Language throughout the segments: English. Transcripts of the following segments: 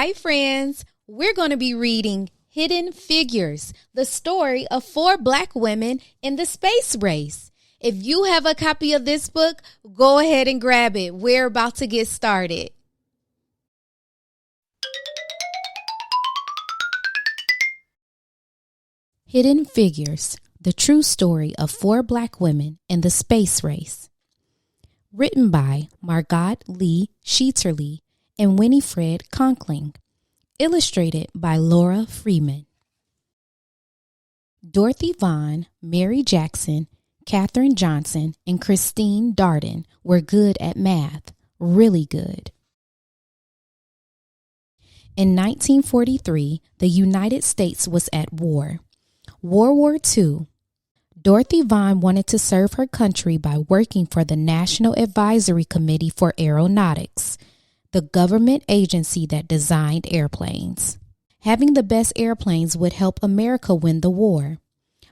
Hi, friends. We're going to be reading Hidden Figures, the story of 4 Black women in the space race. If you have a copy of this book, go ahead and grab it. We're about to get started. Hidden Figures, the true story of 4 Black women in the space race. Written by Margot Lee Shetterly and Winifred Conkling. Illustrated by Laura Freeman. Dorothy Vaughan, Mary Jackson, Katherine Johnson, and Christine Darden were good at math, really good. In 1943, the United States was at war. World War II. Dorothy Vaughan wanted to serve her country by working for the National Advisory Committee for Aeronautics, the government agency that designed airplanes. Having the best airplanes would help America win the war.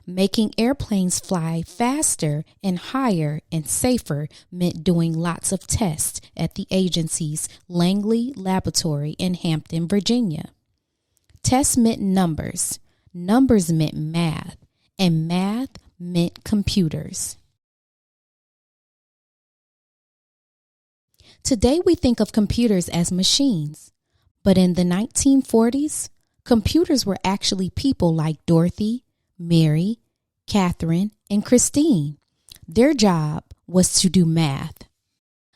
Making airplanes fly faster and higher and safer meant doing lots of tests at the agency's Langley laboratory in Hampton, Virginia. Tests meant numbers. Numbers meant math, and math meant computers. Today we think of computers as machines, but in the 1940s, computers were actually people like Dorothy, Mary, Katherine, and Christine. Their job was to do math.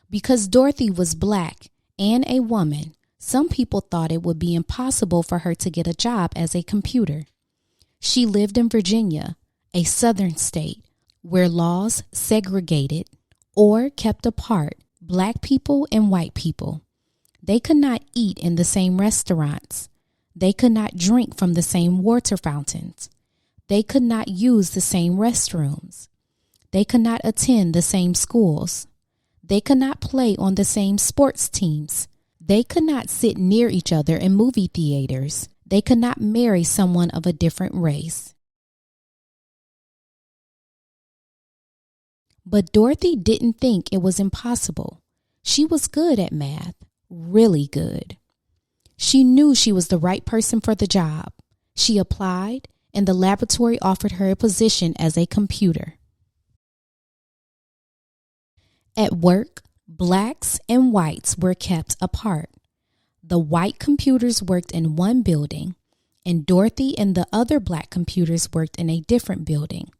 Because Dorothy was Black and a woman, some people thought it would be impossible for her to get a job as a computer. She lived in Virginia, a southern state, where laws segregated or kept apart Black people and white people. They could not eat in the same restaurants. They could not drink from the same water fountains. They could not use the same restrooms. They could not attend the same schools. They could not play on the same sports teams. They could not sit near each other in movie theaters. They could not marry someone of a different race. But Dorothy didn't think it was impossible. She was good at math, really good. She knew she was the right person for the job. She applied, and the laboratory offered her a position as a computer. At work, Blacks and whites were kept apart. The white computers worked in one building, and Dorothy and the other Black computers worked in a different building,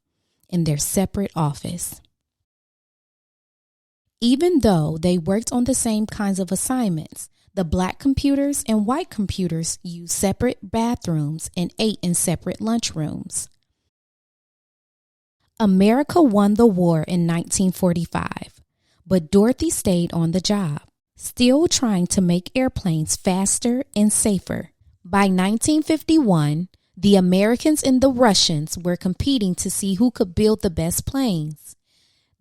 in their separate office. Even though they worked on the same kinds of assignments, the Black computers and white computers used separate bathrooms and ate in separate lunchrooms. America won the war in 1945, but Dorothy stayed on the job, still trying to make airplanes faster and safer. By 1951, the Americans and the Russians were competing to see who could build the best planes.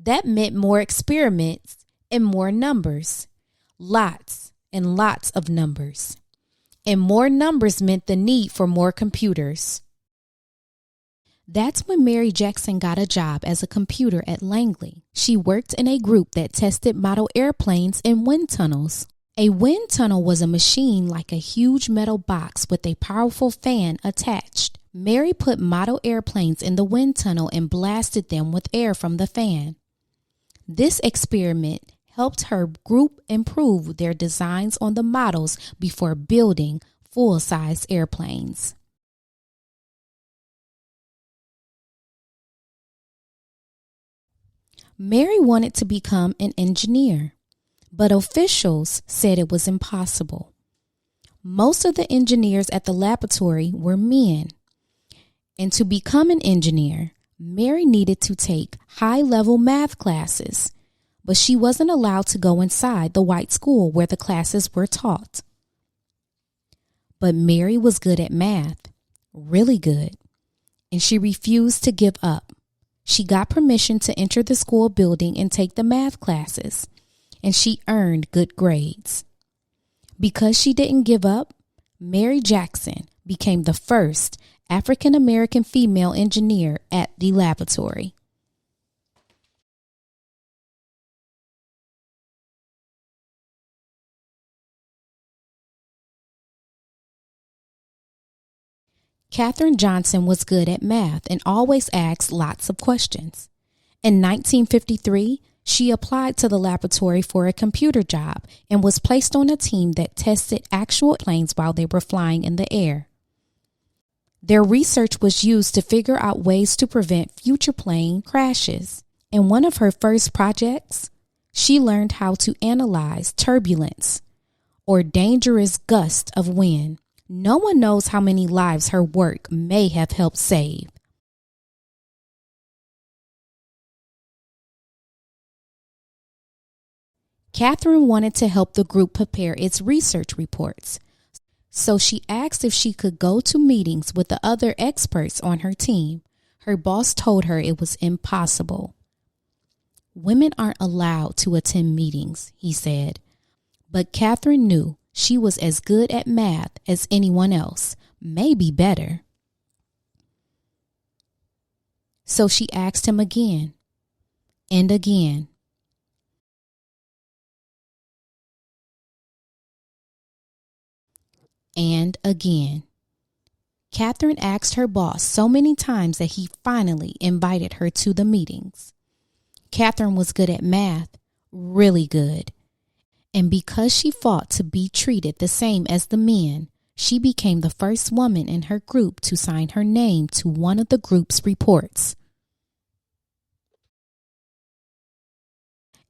That meant more experiments and more numbers. Lots and lots of numbers. And more numbers meant the need for more computers. That's when Mary Jackson got a job as a computer at Langley. She worked in a group that tested model airplanes in wind tunnels. A wind tunnel was a machine like a huge metal box with a powerful fan attached. Mary put model airplanes in the wind tunnel and blasted them with air from the fan. This experiment helped her group improve their designs on the models before building full-size airplanes. Mary wanted to become an engineer, but officials said it was impossible. Most of the engineers at the laboratory were men, and to become an engineer, Mary needed to take high-level math classes, but she wasn't allowed to go inside the white school where the classes were taught. But Mary was good at math, really good, and she refused to give up. She got permission to enter the school building and take the math classes, and she earned good grades. Because she didn't give up, Mary Jackson became the first African American female engineer at the laboratory. Katherine Johnson was good at math and always asked lots of questions. In 1953, she applied to the laboratory for a computer job and was placed on a team that tested actual planes while they were flying in the air. Their research was used to figure out ways to prevent future plane crashes. In one of her first projects, she learned how to analyze turbulence, or dangerous gusts of wind. No one knows how many lives her work may have helped save. Katherine wanted to help the group prepare its research reports, so she asked if she could go to meetings with the other experts on her team. Her boss told her it was impossible. "Women aren't allowed to attend meetings," he said. But Katherine knew she was as good at math as anyone else, maybe better. So she asked him again and again. And again. Katherine asked her boss so many times that he finally invited her to the meetings. Katherine was good at math, really good. And because she fought to be treated the same as the men, she became the first woman in her group to sign her name to one of the group's reports.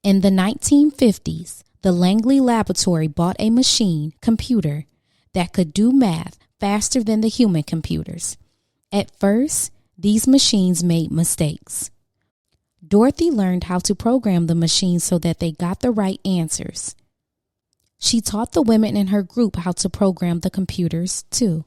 In the 1950s, the Langley laboratory bought a machine computer that could do math faster than the human computers. At first, these machines made mistakes. Dorothy learned how to program the machine so that they got the right answers. She taught the women in her group how to program the computers, too.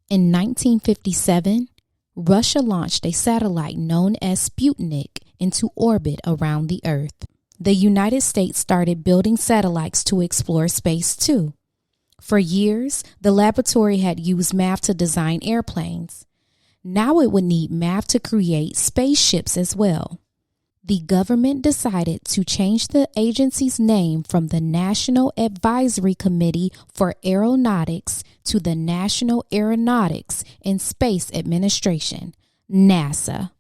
In 1957, Russia launched a satellite known as Sputnik into orbit around the Earth. The United States started building satellites to explore space too. For years, the laboratory had used math to design airplanes. Now it would need math to create spaceships as well. The government decided to change the agency's name from the National Advisory Committee for Aeronautics to the National Aeronautics and Space Administration, NASA.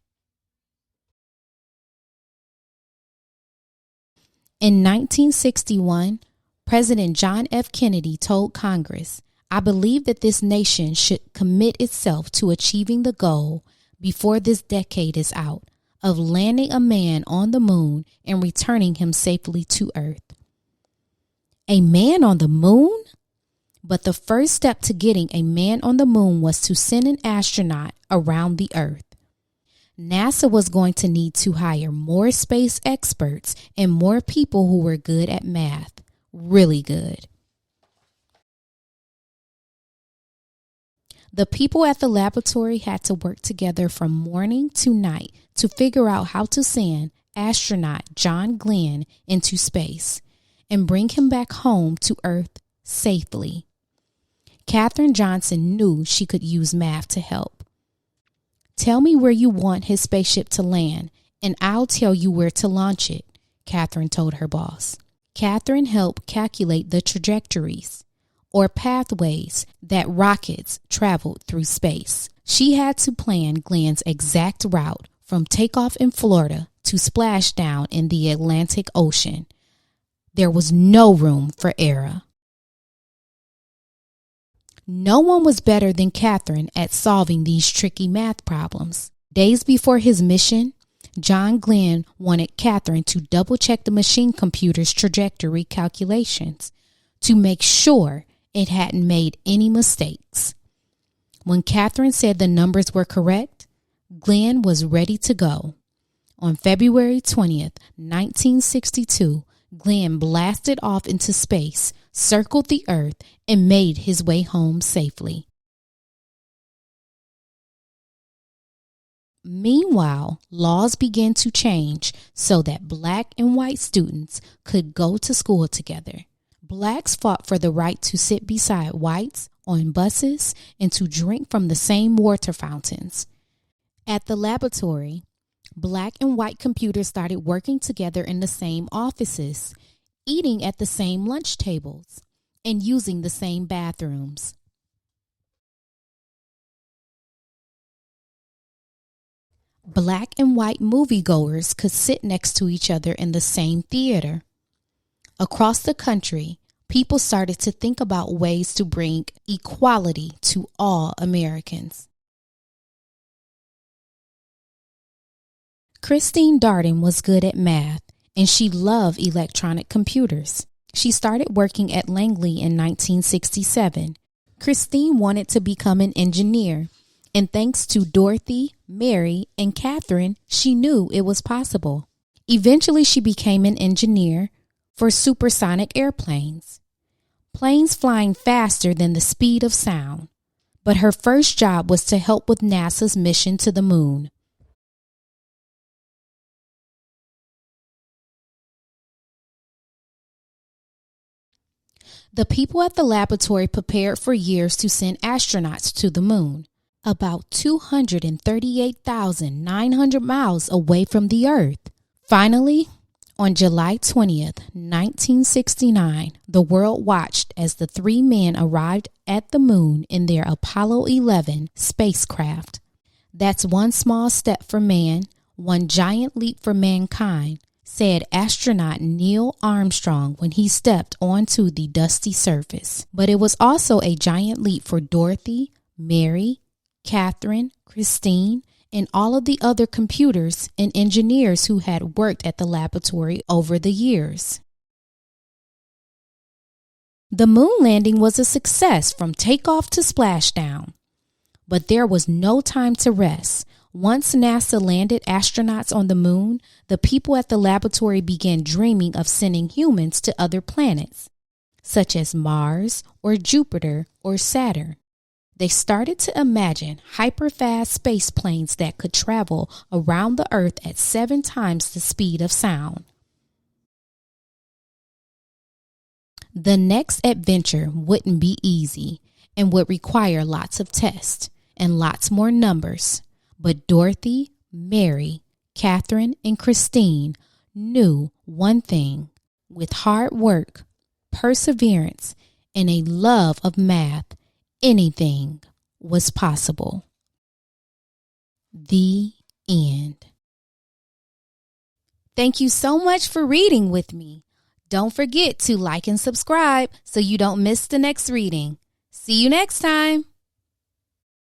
In 1961, President John F. Kennedy told Congress, "I believe that this nation should commit itself to achieving the goal before this decade is out of landing a man on the moon and returning him safely to Earth." A man on the moon? But the first step to getting a man on the moon was to send an astronaut around the Earth. NASA was going to need to hire more space experts and more people who were good at math, really good. The people at the laboratory had to work together from morning to night to figure out how to send astronaut John Glenn into space and bring him back home to Earth safely. Katherine Johnson knew she could use math to help. "Tell me where you want his spaceship to land, and I'll tell you where to launch it," Katherine told her boss. Katherine helped calculate the trajectories, or pathways, that rockets traveled through space. She had to plan Glenn's exact route from takeoff in Florida to splashdown in the Atlantic Ocean. There was no room for error. No one was better than Katherine at solving these tricky math problems. Days before his mission, John Glenn wanted Katherine to double-check the machine computer's trajectory calculations to make sure it hadn't made any mistakes. When Katherine said the numbers were correct, Glenn was ready to go. On February 20th, 1962, Glenn blasted off into space, circled the Earth, and made his way home safely. Meanwhile, laws began to change so that black and white students could go to school together. Blacks fought for the right to sit beside whites on buses and to drink from the same water fountains. At the laboratory, Black and white computers started working together in the same offices, eating at the same lunch tables, and using the same bathrooms. Black and white moviegoers could sit next to each other in the same theater. Across the country, people started to think about ways to bring equality to all Americans. Christine Darden was good at math, and she loved electronic computers. She started working at Langley in 1967. Christine wanted to become an engineer, and thanks to Dorothy, Mary, and Katherine, she knew it was possible. Eventually, she became an engineer for supersonic airplanes, planes flying faster than the speed of sound. But her first job was to help with NASA's mission to the moon. The people at the laboratory prepared for years to send astronauts to the moon, about 238,900 miles away from the Earth. Finally, on July 20th, 1969, the world watched as the three men arrived at the moon in their Apollo 11 spacecraft. That's one small step for man, one giant leap for mankind, said astronaut Neil Armstrong when he stepped onto the dusty surface. But it was also a giant leap for Dorothy, Mary, Katherine, Christine, and all of the other computers and engineers who had worked at the laboratory over the years. The moon landing was a success from takeoff to splashdown. But there was no time to rest. Once NASA landed astronauts on the moon, the people at the laboratory began dreaming of sending humans to other planets, such as Mars or Jupiter or Saturn. They started to imagine hyper-fast space planes that could travel around the Earth at 7 times the speed of sound. The next adventure wouldn't be easy and would require lots of tests and lots more numbers. But Dorothy, Mary, Katherine, and Christine knew one thing. With hard work, perseverance, and a love of math, anything was possible. The end. Thank you so much for reading with me. Don't forget to like and subscribe so you don't miss the next reading. See you next time.